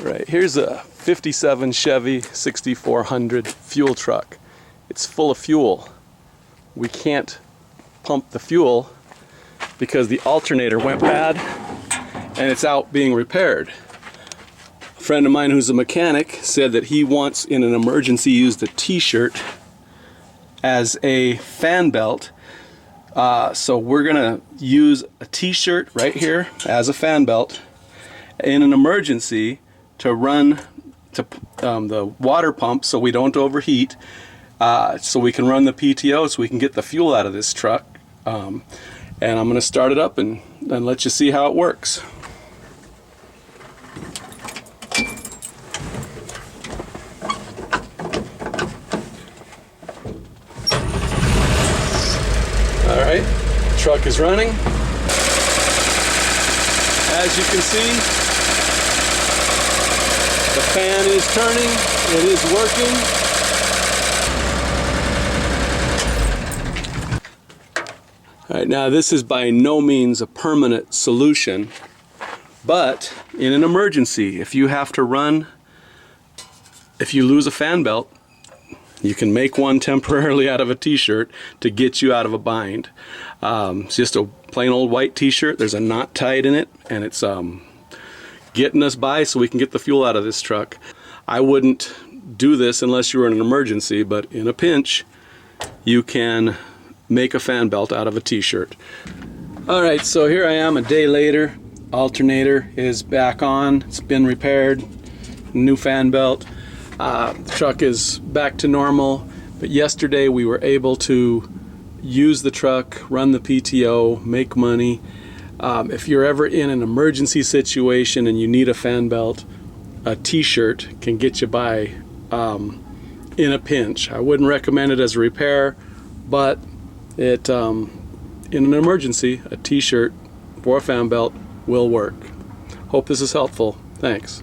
Right, here's a 57 Chevy 6400 fuel truck. It's full of fuel. We can't pump the fuel because the alternator went bad and it's out being repaired. A friend of mine who's a mechanic said that he wants, in an emergency, used a t-shirt as a fan belt. So we're gonna use a t-shirt right here as a fan belt in an emergency to run to the water pump so we don't overheat, so we can run the PTO, so we can get the fuel out of this truck. And I'm going to start it up and let you see how it works. Alright, the truck is running. As you can see, the fan is turning, it is working. Alright, now this is by no means a permanent solution, but in an emergency, if you have to run, if you lose a fan belt, you can make one temporarily out of a t-shirt to get you out of a bind. It's just a plain old white t-shirt, there's a knot tied in it, and it's getting us by so we can get the fuel out of this truck. I wouldn't do this unless you were in an emergency, but in a pinch you can make a fan belt out of a t-shirt. Alright, so here I am a day later. Alternator is back on, it's been repaired, new fan belt. The truck is back to normal, but yesterday we were able to use the truck, run the PTO, make money. If you're ever in an emergency situation and you need a fan belt, a t-shirt can get you by in a pinch. I wouldn't recommend it as a repair, but it in an emergency, a t-shirt for a fan belt will work. Hope this is helpful. Thanks.